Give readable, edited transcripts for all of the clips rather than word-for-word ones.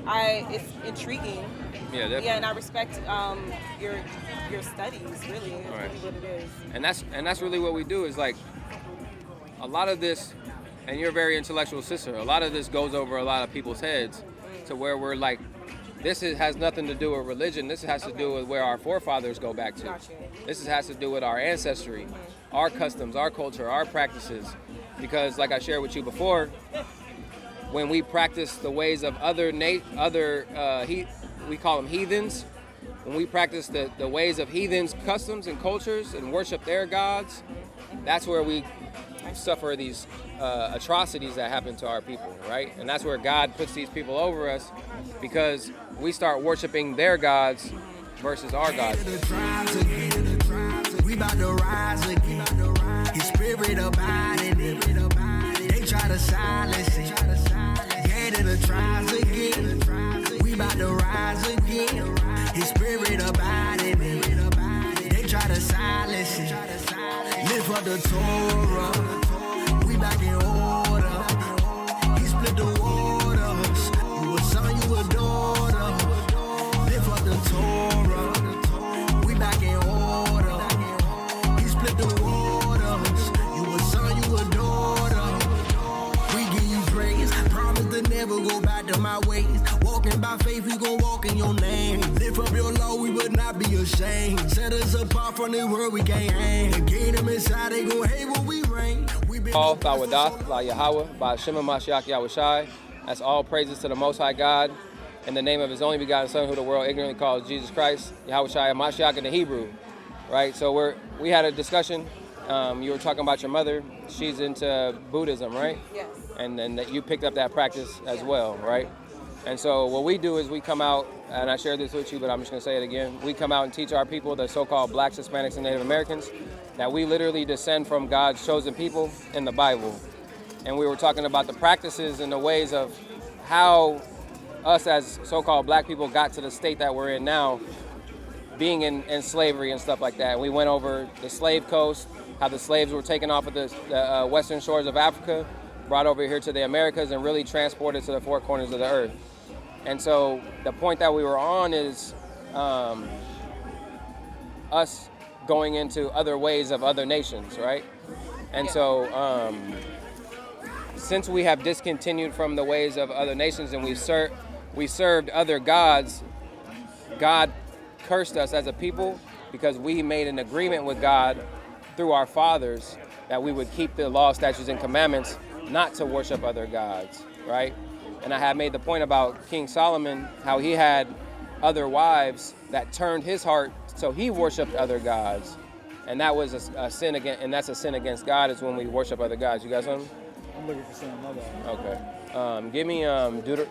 It's intriguing. Yeah, definitely. Yeah, and I respect your studies. Really, it's Right. really what it is. And that's really what we do is like a lot of this, and you're a very intellectual sister. A lot of this goes over a lot of people's heads, to where we're like, has nothing to do with religion. This has to do with where our forefathers go back to. Gotcha. This has to do with our ancestry, our customs, our culture, our practices. Because, like I shared with you before, when we practice the ways of we call them heathens. When we practice the ways of heathens' customs and cultures and worship their gods, that's where we suffer these atrocities that happen to our people, right? And that's where God puts these people over us, because we start worshiping their gods versus our gods. We about to rise again. His spirit abiding in it. They try to silence it. Head of the tribes again. We about to rise again. His spirit abiding in it. They try to silence it. Live for the Torah. We back in order. He split the waters. You a son, you a daughter. Live for the Torah. We back in order. He split the waters. You a son, you a daughter. We give you praise. Promise to never go back to my ways. Walking by faith, we gon' walk in your name. Live up your law, we would not be ashamed. Set us apart from the world, we can't hang. The kingdom inside, they gon' hate when we reign. All Thawadath, La Yahweh, by Shema Mashiach Yahushai. That's all praises to the Most High God, in the name of His only begotten Son, who the world ignorantly calls Jesus Christ, Yahushai Mashiach in the Hebrew, right? So we had a discussion. You were talking about your mother. She's into Buddhism, right? Yes. And then you picked up that practice as well, right? And so what we do is we come out, and I shared this with you, but I'm just going to say it again. We come out and teach our people, the so-called Blacks, Hispanics, and Native Americans, that we literally descend from God's chosen people in the Bible. And we were talking about the practices and the ways of how us as so-called black people got to the state that we're in now, being in slavery and stuff like that. And we went over the slave coast, how the slaves were taken off of the western shores of Africa, brought over here to the Americas, and really transported to the four corners of the earth. And so the point that we were on is us going into other ways of other nations, right? And so since we have discontinued from the ways of other nations and we served other gods, God cursed us as a people because we made an agreement with God through our fathers that we would keep the law, statutes, and commandments, not to worship other gods, right? And I had made the point about King Solomon, how he had other wives that turned his heart so he worshiped other gods. And that was a sin against, and that's a sin against God, is when we worship other gods. You got something? I'm looking for something like that. Okay.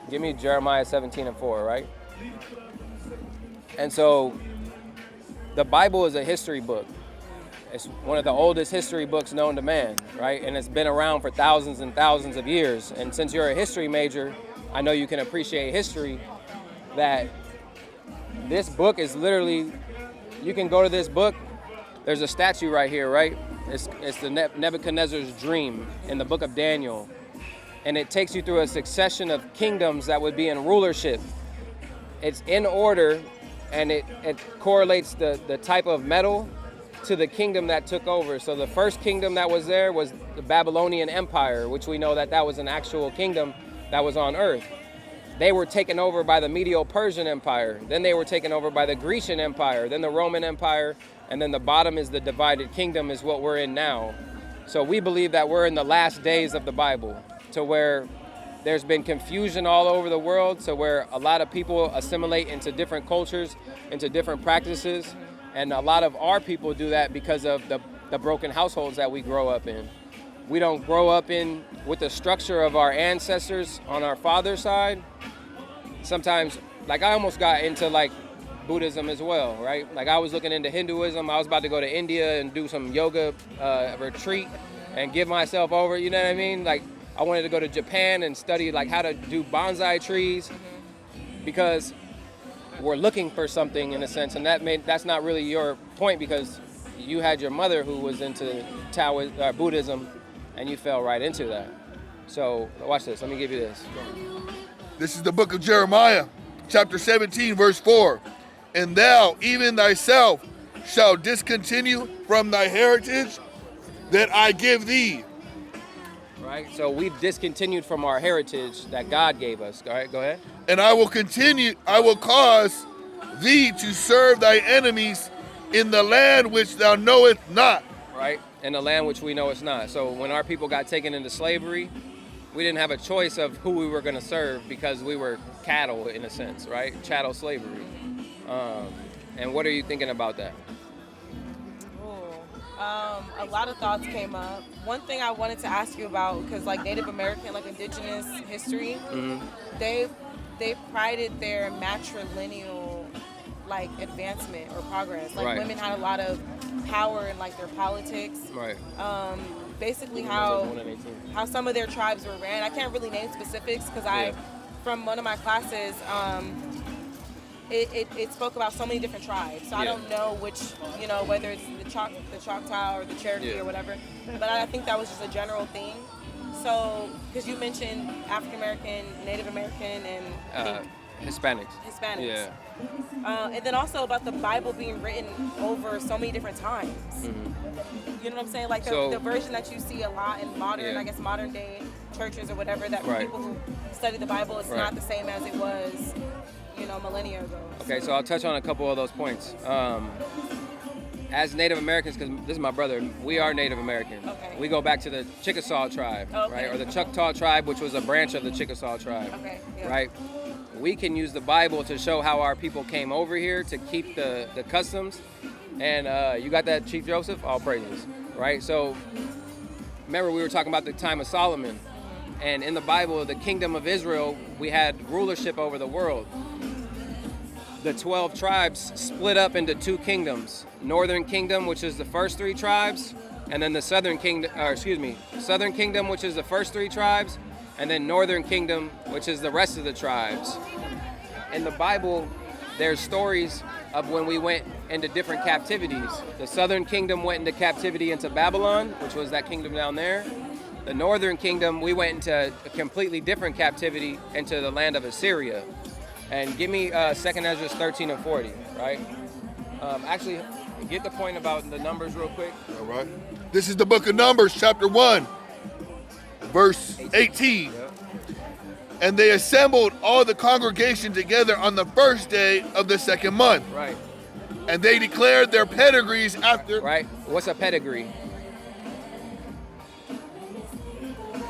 Give me Jeremiah 17:4, right? And so the Bible is a history book. It's one of the oldest history books known to man, right? And it's been around for thousands and thousands of years. And since you're a history major, I know you can appreciate history, that this book is literally, you can go to this book, there's a statue right here, right? It's the Nebuchadnezzar's dream in the book of Daniel. And it takes you through a succession of kingdoms that would be in rulership. It's in order, and it correlates the type of metal to the kingdom that took over. So the first kingdom that was there was the Babylonian Empire, which we know that was an actual kingdom that was on earth. They were taken over by the Medo-Persian Empire. Then they were taken over by the Grecian Empire, then the Roman Empire, and then the bottom is the divided kingdom, is what we're in now. So we believe that we're in the last days of the Bible, to where there's been confusion all over the world, to where a lot of people assimilate into different cultures, into different practices. And a lot of our people do that because of the broken households that we grow up in. We don't grow up with the structure of our ancestors on our father's side. Sometimes, like, I almost got into like Buddhism as well, right? Like, I was looking into Hinduism. I was about to go to India and do some yoga retreat and give myself over, you know what I mean? Like, I wanted to go to Japan and study like how to do bonsai trees, because we're looking for something in a sense, and that's not really your point, because you had your mother who was into Buddhism, and you fell right into that. So watch this. Let me give you this. This is the book of Jeremiah, chapter 17, verse 4. And thou, even thyself, shalt discontinue from thy heritage that I give thee. Right? So we've discontinued from our heritage that God gave us. All right, go ahead. And I will cause thee to serve thy enemies in the land which thou knowest not. Right? In the land which we know it's not. So when our people got taken into slavery, we didn't have a choice of who we were going to serve because we were cattle in a sense, right? Chattel slavery. And what are you thinking about that? A lot of thoughts came up. One thing I wanted to ask you about, because like Native American, like indigenous history, they prided their matrilineal like advancement or progress. Like women had a lot of power in like their politics. Right. Basically how some of their tribes were ran. I can't really name specifics because from one of my classes, it spoke about so many different tribes. So I don't know which, whether it's the Choctaw or the Cherokee or whatever. But I think that was just a general thing. So, because you mentioned African American, Native American, and Hispanics. Yeah. And then also about the Bible being written over so many different times. You know what I'm saying? Like the version that you see a lot in modern, I guess modern day churches or whatever, that people who study the Bible, it's not the same as it was, millennia ago. Okay, so I'll touch on a couple of those points. As Native Americans, because this is my brother, we are Native American. Okay. We go back to the Chickasaw tribe, right? Or the Choctaw tribe, which was a branch of the Chickasaw tribe, right? We can use the Bible to show how our people came over here to keep the customs. And you got that, Chief Joseph? All praises, right? So remember we were talking about the time of Solomon. And in the Bible, the kingdom of Israel, we had rulership over the world. The 12 tribes split up into two kingdoms. Northern kingdom, which is the first three tribes, and then the southern kingdom, southern kingdom, which is the first three tribes, and then northern kingdom, which is the rest of the tribes. In the Bible, there's stories of when we went into different captivities. The southern kingdom went into captivity into Babylon, which was that kingdom down there. The northern kingdom, we went into a completely different captivity into the land of Assyria. And give me 2nd Ezra 13 and 40, right? Actually, get the point about the numbers real quick. All right. This is the book of Numbers, chapter 1, verse 18. Yep. And they assembled all the congregation together on the first day of the second month. Right. And they declared their pedigrees after. Right. What's a pedigree?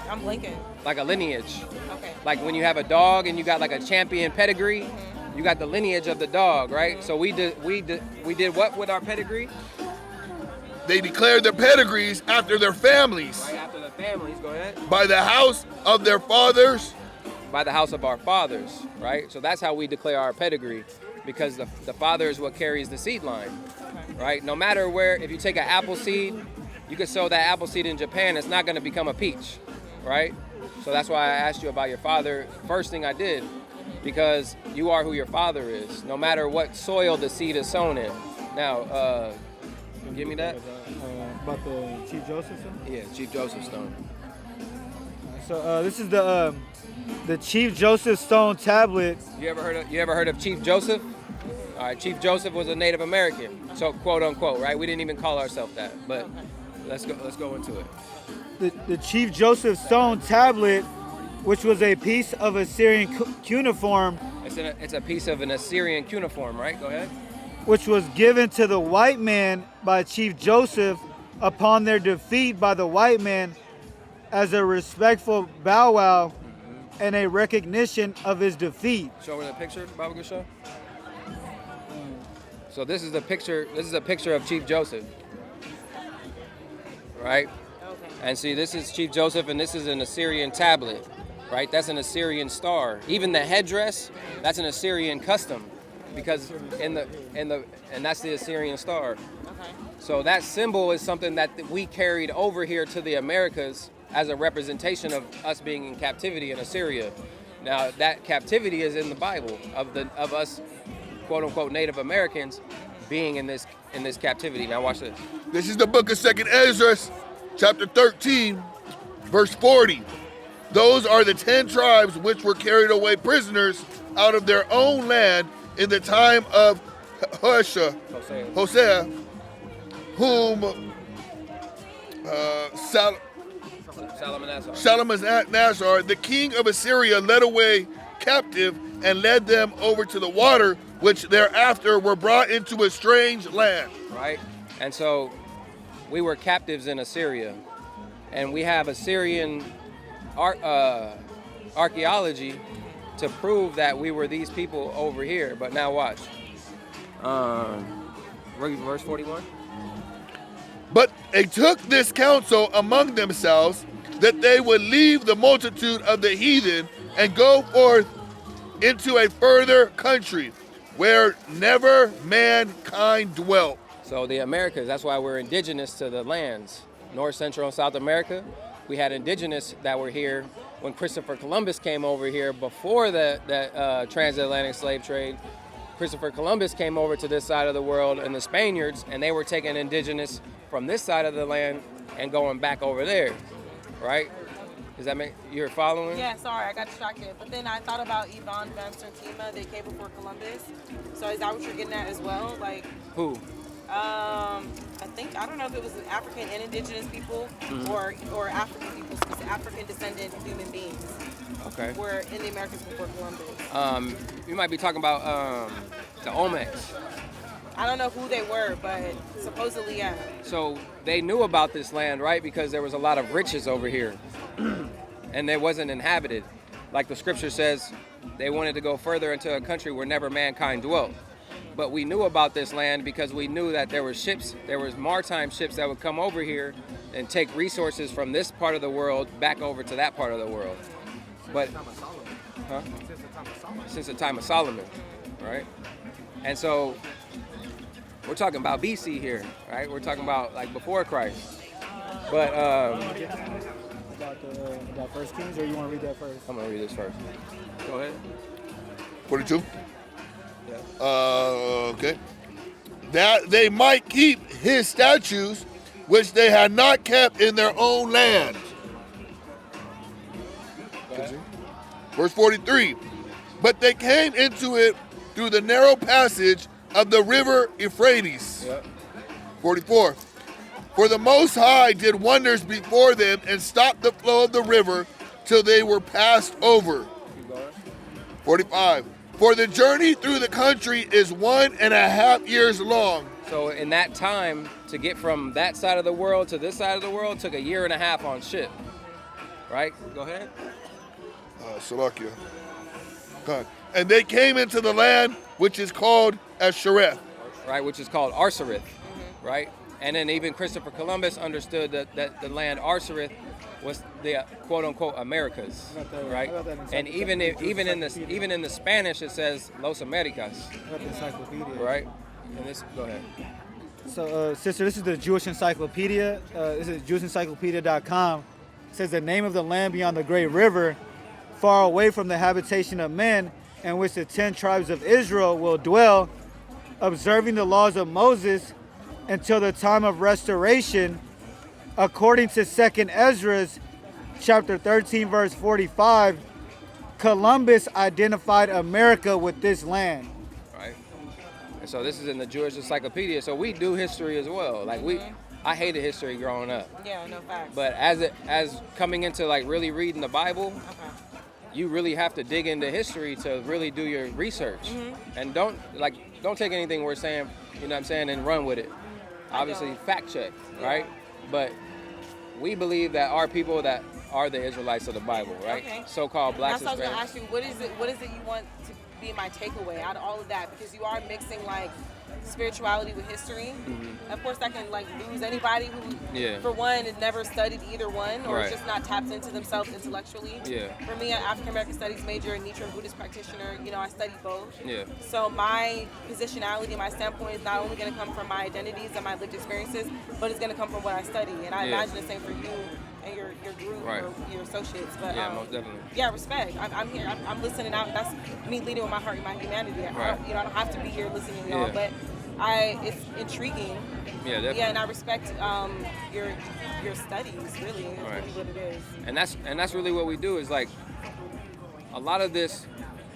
I'm blinking. Like a lineage. Okay. Like when you have a dog and you got like a champion pedigree, you got the lineage of the dog, right? So we did what with our pedigree? They declared their pedigrees after their families. Right after the families, go ahead. By the house of their fathers. By the house of our fathers, right? So that's how we declare our pedigree, because the father is what carries the seed line, right? No matter where, if you take an apple seed, you could sow that apple seed in Japan, it's not going to become a peach, right? So that's why I asked you about your father. First thing I did, because you are who your father is, no matter what soil the seed is sown in. Now, give me that. About the Chief Joseph stone? Yeah, Chief Joseph stone. So this is the Chief Joseph stone tablet. You ever heard of Chief Joseph? All right, Chief Joseph was a Native American, so quote unquote, right? We didn't even call ourselves that, but let's go into it. The Chief Joseph stone tablet, which was a piece of Assyrian cuneiform. It's a piece of an Assyrian cuneiform, right? Go ahead. Which was given to the white man by Chief Joseph upon their defeat by the white man as a respectful bow wow and a recognition of his defeat. Show her the picture, Baba Gusha. So this is a picture of Chief Joseph, right? And see, this is Chief Joseph, and this is an Assyrian tablet, right? That's an Assyrian star. Even the headdress, that's an Assyrian custom, because and that's the Assyrian star. Okay. So that symbol is something that we carried over here to the Americas as a representation of us being in captivity in Assyria. Now that captivity is in the Bible of us, quote unquote, Native Americans being in this captivity. Now watch this. This is the book of 2nd Ezra, chapter 13, verse 40. Those are the 10 tribes which were carried away prisoners out of their own land in the time of Hosea, whom Salmanasar, the king of Assyria, led away captive and led them over to the water, which thereafter were brought into a strange land. Right? And so we were captives in Assyria, and we have Assyrian archaeology to prove that we were these people over here. But now watch. Verse 41. But they took this counsel among themselves that they would leave the multitude of the heathen and go forth into a further country where never mankind dwelt. So the Americas, that's why we're indigenous to the lands. North, Central, and South America. We had indigenous that were here when Christopher Columbus came over here before the transatlantic slave trade. Christopher Columbus came over to this side of the world, and the Spaniards, and they were taking indigenous from this side of the land and going back over there, right? Does that make, you're following? Yeah, sorry, I got distracted. But then I thought about Ivan Van Sertima, they came before Columbus. So is that what you're getting at as well? Like Who? I don't know if it was African and indigenous people or African people, African descendant human beings. Okay. Were in the Americas before Columbus. You might be talking about the Olmecs. I don't know who they were, but supposedly, yeah. So they knew about this land, right? Because there was a lot of riches over here, and it wasn't inhabited. Like the scripture says, they wanted to go further into a country where never mankind dwelt. But we knew about this land because we knew that there were ships, there was maritime ships that would come over here and take resources from this part of the world back over to that part of the world. But, since the time of Solomon, right? And so we're talking about BC here, right? We're talking about like before Christ. But about First Kings, or you want to read that first? I'm gonna read this first. Go ahead. 42. Yeah. Okay. That they might keep his statutes, which they had not kept in their own land. Verse 43. But they came into it through the narrow passage of the river Euphrates. Yep. 44. For the Most High did wonders before them and stopped the flow of the river till they were passed over. 45. For the journey through the country is 1.5 years long. So in that time, to get from that side of the world to this side of the world took 1.5 years on ship. Right? Go ahead. Salakia. God. And they came into the land which is called Ashereth. Right, which is called Arsareth, right? And then even Christopher Columbus understood that the land Arsareth was the quote unquote Americas, right? And even in the Spanish it says Los Americas, right? And this, go ahead. So, sister, this is the Jewish Encyclopedia. This is JewishEncyclopedia.com. It says the name of the land beyond the great river, far away from the habitation of men, in which the 10 tribes of Israel will dwell, observing the laws of Moses until the time of restoration, according to 2nd Ezra, chapter 13, verse 45. Columbus identified America with this land. Right. And so this is in the Jewish Encyclopedia. So we do history as well. Like I hated history growing up. Yeah, no facts. But as coming into like really reading the Bible, you really have to dig into history to really do your research. And don't take anything we're saying, you know what I'm saying, and run with it. Obviously fact check, right? But we believe that our people that are the Israelites of the Bible, right? Okay. So-called blacks and That's what I Spanish. was going to ask you. What is it you want to be my takeaway out of all of that? Because you are mixing like spirituality with history. Of course, that can like lose anybody who, for one, has never studied either one or is just not tapped into themselves intellectually. For me, an African American Studies major, Nichiren Buddhist practitioner, I studied both. So my positionality, my standpoint is not only going to come from my identities and my lived experiences, but it's going to come from what I study. And I imagine the same for you and your group or your associates. But most definitely. Yeah, respect. I'm here. I'm listening out. That's me leading with my heart and my humanity. I don't have to be here listening to y'all, but it's intriguing. Yeah, definitely. Yeah, and I respect your studies. Really, is Right. really what it is. And that's really what we do is like a lot of this,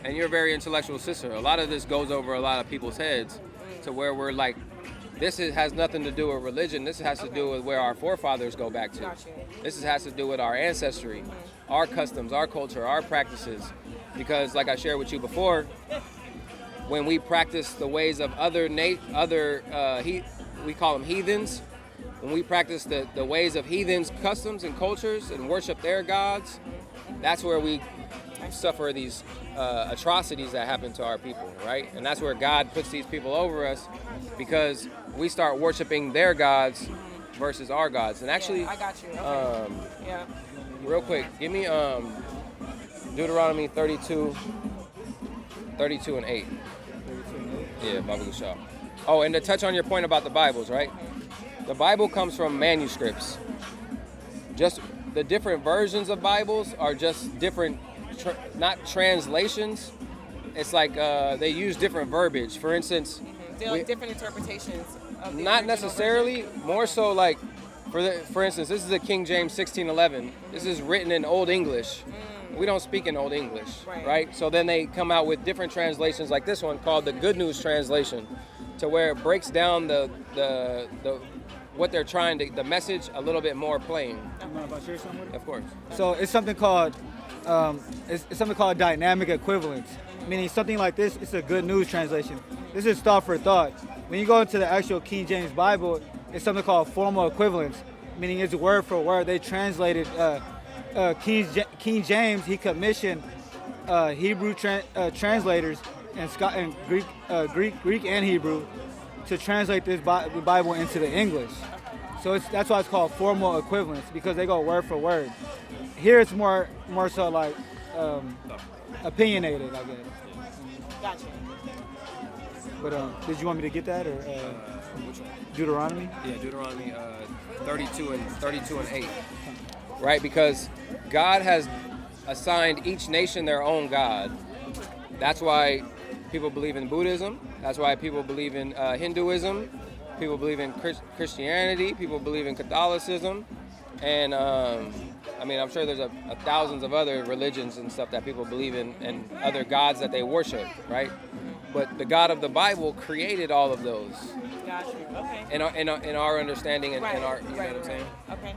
and you're a very intellectual sister. A lot of this goes over a lot of people's heads to where we're like, has nothing to do with religion. This has to do with where our forefathers go back to. Gotcha. This has to do with our ancestry, our customs, our culture, our practices. Because like I shared with you before, when we practice the ways of we call them heathens. When we practice the ways of heathens' customs and cultures and worship their gods, that's where we suffer these atrocities that happen to our people, right? And that's where God puts these people over us, because we start worshiping their gods versus our gods. And actually, I got you. Okay. Yeah. real quick, give me Deuteronomy 32 and 8. Yeah, Baba Gashal. Oh, and to touch on your point about the Bibles, right? The Bible comes from manuscripts. Just the different versions of Bibles are just different, not translations. It's like they use different verbiage. For instance, They're like different interpretations of the not original necessarily, version. more so like, for instance, this is a King James 1611. This is written in Old English. We don't speak in Old English, right? So then they come out with different translations like this one called the Good News Translation, to where it breaks down the what they're trying to, the message a little bit more plain. You mind if I share something with you? Of course. So it's something called dynamic equivalence, meaning something like this. It's a Good News translation. This is thought for thought. When you go into the actual King James Bible, it's something called formal equivalence, meaning it's word for word. They translated King James. He commissioned Hebrew translators and Greek and Hebrew to translate this Bible into the English. So that's why it's called formal equivalence, because they go word for word. Here it's more so like opinionated, I guess. Gotcha. But did you want me to get that, or Which one? Deuteronomy? Yeah, Deuteronomy 32 and 8. Right, because God has assigned each nation their own God. That's why people believe in Buddhism. That's why people believe in Hinduism. People believe in Christianity. People believe in Catholicism. And I mean, I'm sure there's thousands of other religions and stuff that people believe in, and other gods that they worship, right? But the God of the Bible created all of those. Gotcha. Okay. In our understanding and in our, you know right, what I'm saying? Okay.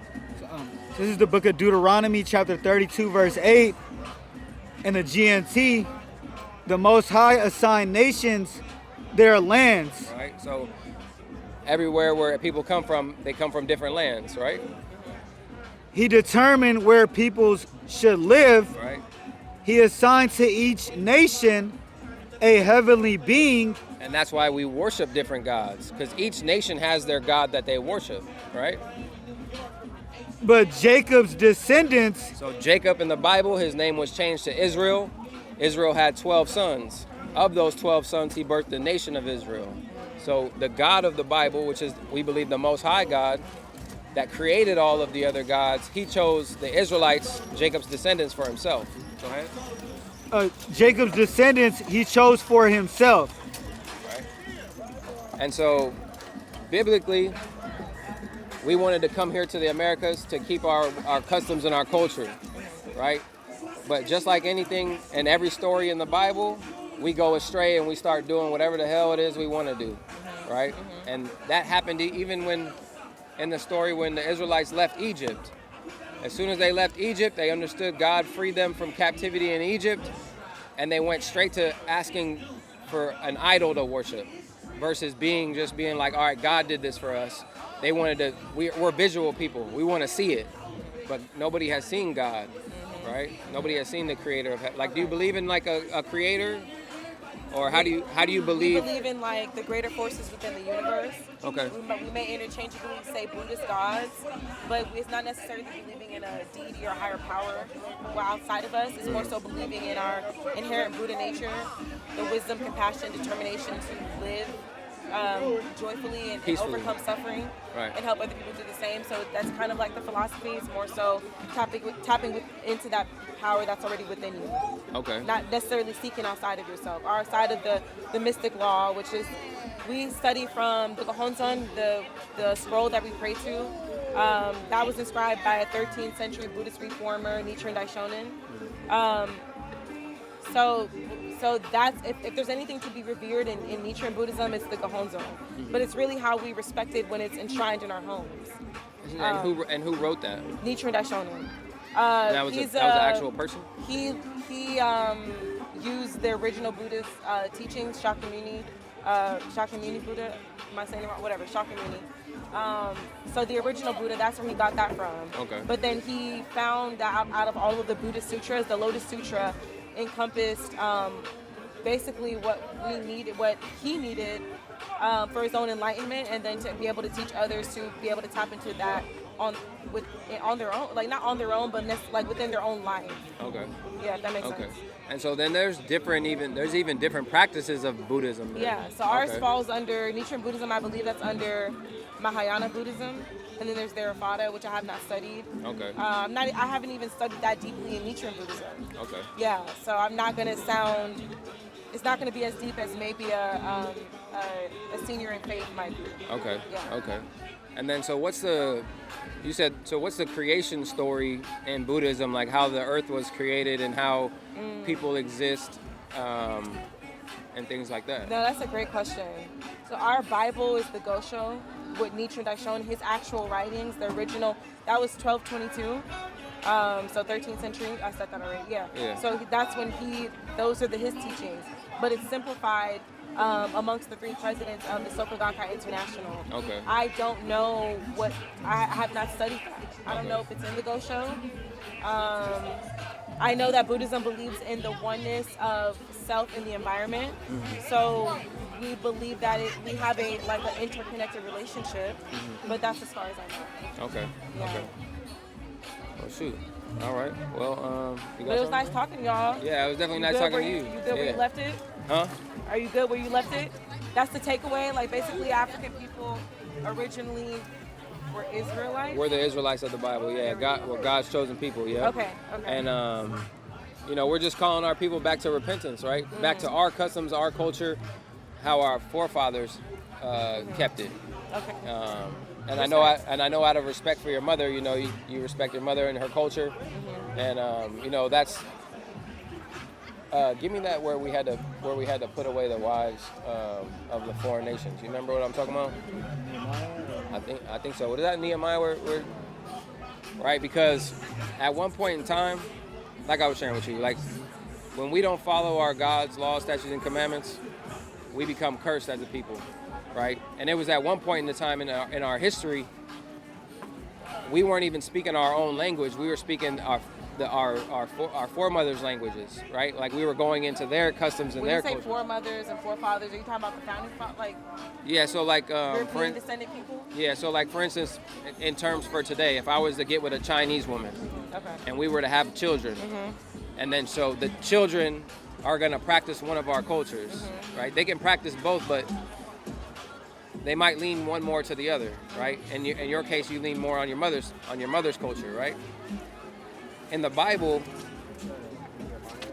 This is the book of Deuteronomy, chapter 32, verse 8. In the GNT, the Most High assigned nations their lands. Right. So everywhere where people come from, they come from different lands, right? He determined where peoples should live. Right. He assigned to each nation a heavenly being. And that's why we worship different gods, because each nation has their god that they worship, right? But Jacob's descendants, So Jacob in the Bible, his name was changed to Israel. Israel had 12 sons. Of those 12 sons, he birthed the nation of Israel. So the God of the Bible, which is, we believe, the Most High God that created all of the other gods, he chose the Israelites, Jacob's descendants, for himself. Go ahead. Jacob's descendants, he chose for himself. Right. And so, biblically, we wanted to come here to the Americas to keep our customs and our culture, right? But just like anything and every story in the Bible, we go astray and we start doing whatever the hell it is we want to do, right? And that happened even when, in the story when the Israelites left Egypt. As soon as they left Egypt, they understood God freed them from captivity in Egypt, and they went straight to asking for an idol to worship versus being like, all right, God did this for us. They wanted to, we're visual people. We want to see it, but nobody has seen God, right? Nobody has seen the creator of, like, do you believe in like a creator? Or how do you believe? We believe in like the greater forces within the universe. Okay. We may interchangeably say Buddhist gods, but it's not necessarily believing in a deity or higher power outside of us. It's more so believing in our inherent Buddha nature, the wisdom, compassion, determination to live joyfully and Peacefully. overcome suffering, Right. and help other people do the same. So that's kind of like the philosophy. It's more so into that power that's already within you. Okay. Not necessarily seeking outside of yourself, or outside of the mystic law, which is, we study from the Gohonzon, the scroll that we pray to. That was inscribed by a 13th century Buddhist reformer, Nichiren Daishonin. So that's, if there's anything to be revered in Nichiren Buddhism, it's the Gohonzon. But it's really how we respect it when it's enshrined in our homes. And who wrote that? Nichiren Daishonin. That was an actual person? He used the original Buddhist teachings, Shakyamuni Buddha. Am I saying it wrong? Whatever, Shakyamuni. So the original Buddha, that's where he got that from. Okay. But then he found that out of all of the Buddhist sutras, the Lotus Sutra encompassed basically what he needed for his own enlightenment, and then to be able to teach others to be able to tap into that on their own, like not on their own, but like within their own life. Okay. Yeah, if that makes Okay. sense. And so then there's even different practices of Buddhism. Then. Yeah, so ours Okay. falls under Nichiren Buddhism. I believe that's under Mahayana Buddhism, and then there's Theravada, which I have not studied. Okay. I haven't even studied that deeply in Nichiren Buddhism. Okay. Yeah, so I'm not gonna sound. It's not gonna be as deep as maybe a senior in faith might be. Okay. Yeah. Okay. And then so what's the creation story in Buddhism, like how the earth was created and how people exist and things like that? No, that's a great question. So our Bible is the Gosho with Nichiren Daishonin, his actual writings, the original, that was 1222. So 13th century, I said that already, yeah. So that's when those are his teachings. But it's simplified amongst the three presidents of the Soka Gakkai International. Okay. I don't know I have not studied that. I don't know if it's in the Gosho. I know that Buddhism believes in the oneness of self and the environment. So we believe that we have an interconnected relationship, but that's as far as I know. Okay. Yeah. Okay. Oh shoot. All right. Well, you got But it was something? nice talking to y'all. Yeah, it was definitely nice good talking where to you. You good where you left it? Huh? Are you good where you left it? That's the takeaway. Like basically, African people originally were Israelites. We're the Israelites of the Bible. Yeah, God's chosen people. Yeah. Okay. And we're just calling our people back to repentance, right? Back to our customs, our culture, how our forefathers kept it. Okay. And I know out of respect for your mother, you respect your mother and her culture, and that's. Give me that where we had to put away the wives of the foreign nations. You remember what I'm talking about? I think so. What is that, Nehemiah? Where right? Because at one point in time, like I was sharing with you, like when we don't follow our God's laws, statutes, and commandments, we become cursed as a people, right? And it was at one point in the time in our history, we weren't even speaking our own language. We were speaking our foremothers' languages, right? Like we were going into their customs and their culture. When you say culture. foremothers and forefathers, are you talking about the founding like? Yeah, so like European descendant people. Yeah, so like for instance, in terms for today, if I was to get with a Chinese woman, okay, and we were to have children, and then so the children are gonna practice one of our cultures, right? They can practice both, but they might lean one more to the other, right? In your case, you lean more on your mother's culture, right? In the Bible,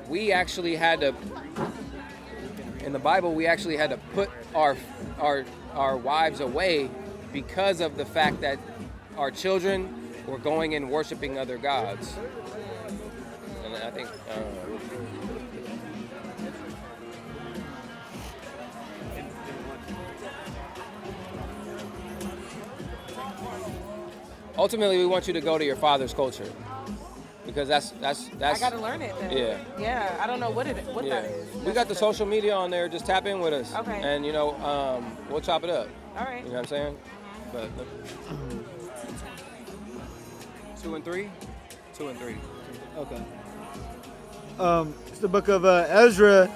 we actually had to put our wives away because of the fact that our children were going and worshiping other gods. And I think ultimately we want you to go to your father's culture. Because that's I gotta learn it then. Yeah. Yeah, I don't know what that is. We got the social media on there. Just tap in with us. Okay. And we'll chop it up. All right. You know what I'm saying? But 2 and 3. 2 and 3. Okay. It's the book of Ezra,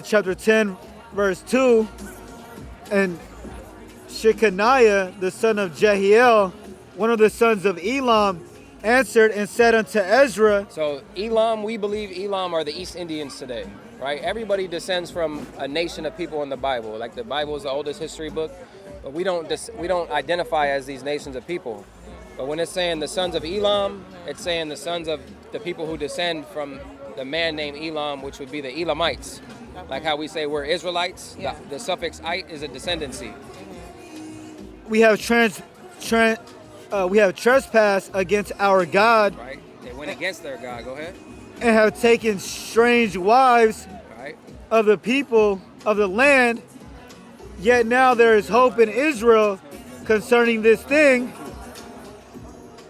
chapter 10, verse 2. And Shechaniah, the son of Jehiel, one of the sons of Elam, answered and said unto Ezra. So Elam, we believe Elam are the East Indians today. right? Everybody descends from a nation of people in the Bible. Like the Bible is the oldest history book, but we don't identify as these nations of people. But when it's saying the sons of Elam, it's saying the sons of the people who descend from the man named Elam, which would be the Elamites. Like how we say we're Israelites, Yeah. the suffix "ite" is a descendancy. We have trespassed against our God Right? They went against their God. Go ahead. and have taken strange wives Right? of the people of the land. Yet now there is hope in Israel concerning this thing.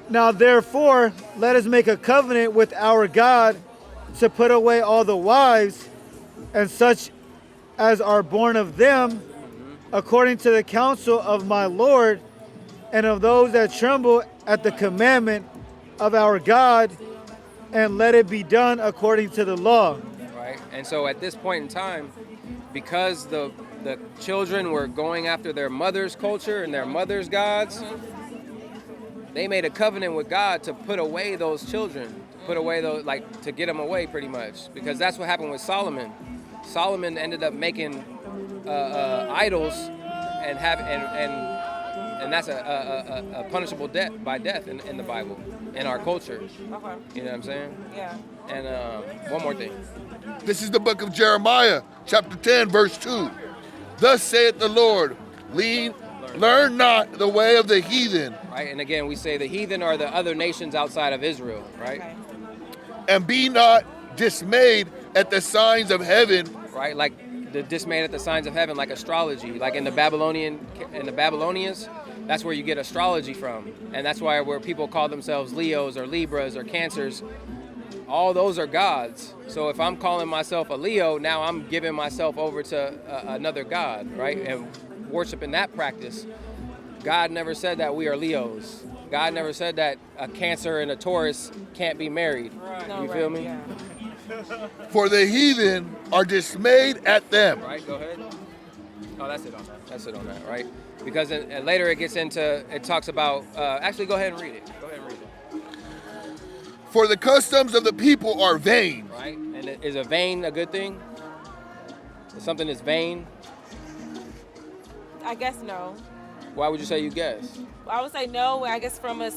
Now therefore, let us make a covenant with our God to put away all the wives and such as are born of them, according to the counsel of my Lord, and of those that tremble at the commandment of our God, and let it be done according to the law. Right? And so at this point in time, because the children were going after their mother's culture and their mother's gods, they made a covenant with God to put away those children, put away those, like to get them away pretty much, because that's what happened with Solomon. Solomon ended up making idols and that's a punishable death by death in the Bible, in our culture. Okay. You know what I'm saying? Yeah. And one more thing. This is the book of Jeremiah, chapter 10, verse 2. Thus saith the Lord, learn not the way of the heathen, Right? And again, we say the heathen are the other nations outside of Israel, right? Okay. and be not dismayed at the signs of heaven, Right? Like the dismayed at the signs of heaven, like astrology, like in the Babylonians, that's where you get astrology from, and that's why where people call themselves Leos or Libras or Cancers. All those are gods. So if I'm calling myself a Leo, now I'm giving myself over to another god, right? And worshiping that practice. God never said that we are Leos. God never said that a Cancer and a Taurus can't be married. No, You feel right, me? yeah. for the heathen are dismayed at them. Right, go ahead. Oh, that's it on that. That's it on that, right? Because later it talks about, actually go ahead and read it. Go ahead and read it. For the customs of the people are vain. Right? And is a vain a good thing? Is something that's vain? I guess no. Why would you say you guess? I would say no. I guess from a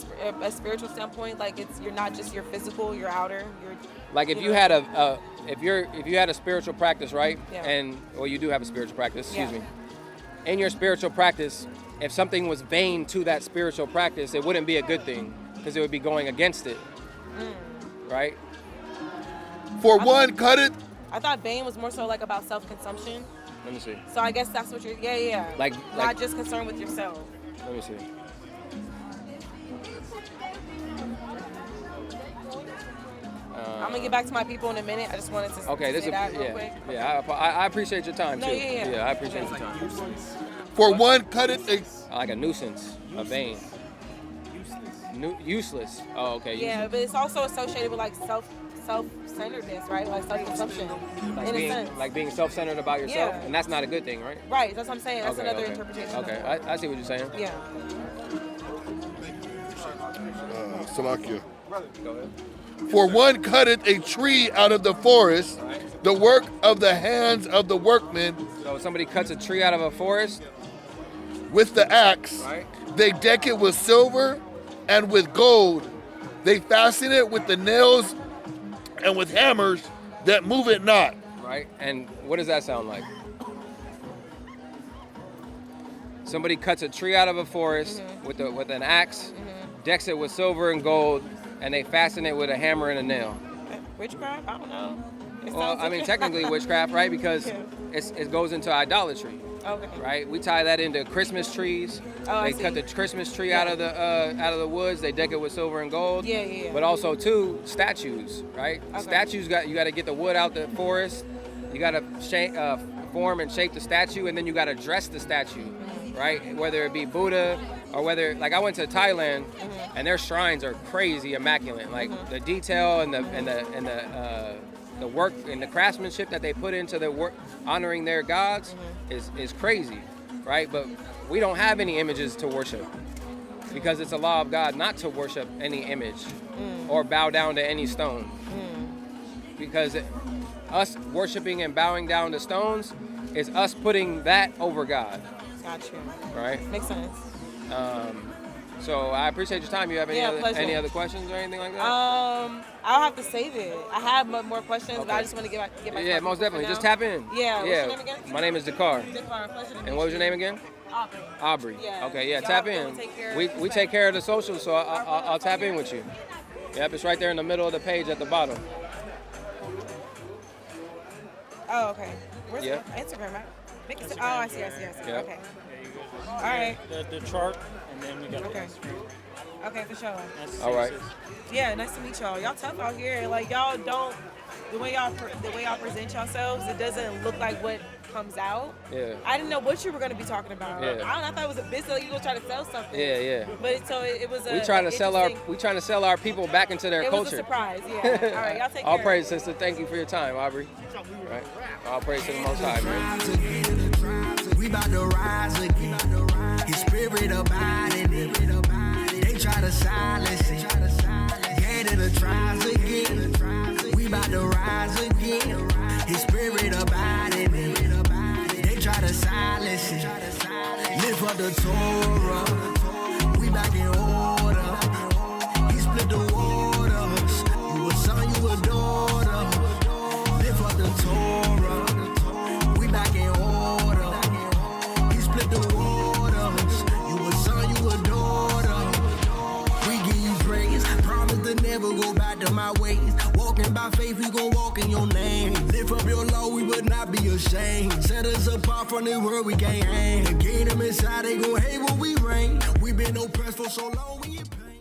spiritual standpoint, like you're not just your physical, your outer. Like if you had if you had a spiritual practice, right? Yeah. And well, you do have a spiritual practice. Excuse Yeah. me. In your spiritual practice, if something was vain to that spiritual practice, it wouldn't be a good thing because it would be going against it. Right? For one cutteth, I thought vain was more so like about self-consumption. Let me see. So I guess that's what you're. Yeah. Like Not just concerned with yourself. Let me see. I'm gonna get back to my people in a minute. I just wanted to Okay, say that real quick. I appreciate your time No, too. yeah. I appreciate your time. for one cutteth a Like a nuisance, a vain. Useless. Oh, okay. Yeah, Useless. but it's also associated with like self-centeredness, right? Like self-consumption, Like in a being, sense. like being self-centered about yourself, Yeah. and that's not a good thing, right? Right, that's what I'm saying. That's Okay, another okay. interpretation. Okay, Of it. I see what you're saying. Yeah. Salakia. Go ahead. For one cutteth a tree out of the forest, the work of the hands of the workmen, So if somebody cuts a tree out of a forest, with the axe. right? They deck it with silver and with gold. They fasten it with the nails and with hammers that move it not. Right? And what does that sound like? Somebody cuts a tree out of a forest with an axe, decks it with silver and gold, and they fasten it with a hammer and a nail. Witchcraft? I don't know. It Well, sounds I mean, like- technically witchcraft, right? Because Yeah. it goes into idolatry, Okay. right? We tie that into Christmas trees. Oh, I They cut see. the Christmas tree out of the woods. They deck it with silver and gold. Yeah. But also too statues, right? Okay. Statues you got to get the wood out the forest. You got to form and shape the statue, and then you got to dress the statue, right? Whether it be Buddha or whether, like I went to Thailand, and their shrines are crazy immaculate. Like the detail and the work and the craftsmanship that they put into the work honoring their gods is crazy, right? But we don't have any images to worship because it's a law of God not to worship any image or bow down to any stone. Because us worshiping and bowing down to stones is us putting that over God. Got you. Right? Makes sense. So I appreciate your time. You have any other questions or anything like that? I'll have to save it. I have more questions, but I just want to get my Yeah, most definitely. Just tap in. Yeah. What's your name again? My name is Dakar. Dakar, pleasure to meet And what was your you. name again? Aubrey. Aubrey. Yeah. Okay, yeah, Y'all tap really in. take care We take care of the socials, so I'll tap in with you. Yep, it's right there in the middle of the page at the bottom. Oh, okay. Where's Yeah. Instagram at? Oh, I see. Yeah. Okay. All right. The chart, and then we got the Okay. Instagram. Okay, for sure. That's All right. Yeah, nice to meet y'all. Y'all tough out here. Like y'all don't the way y'all present yourselves. It doesn't look like what comes out. Yeah. I didn't know what you were gonna be talking about. Yeah. I thought it was a business. Like you gonna try to sell something. Yeah. But it was a. We trying to sell our people back into their It culture. was a surprise. Yeah. All right, y'all take All care. praise, sister. Thank you for your time, Aubrey. Right. All praise to the Most High, man. We about to rise again. His spirit abiding in it. They try to silence it. Yeah, it'll tries again. We about to rise again. His spirit abiding in it. They try to silence it. Live for the Torah. We back in order. He split the waters. You a son, you a daughter. Live for the Torah. We back in order. He split the waters. You a son, you a daughter. We give you praise. Promise to never go back to my ways. Walking by faith, we gon' walk in your name. Lift up your law, we would not be ashamed. Set us apart from the world, we can't hang. The kingdom inside, they gon' hate when we reign. We been oppressed for so long, we in pain.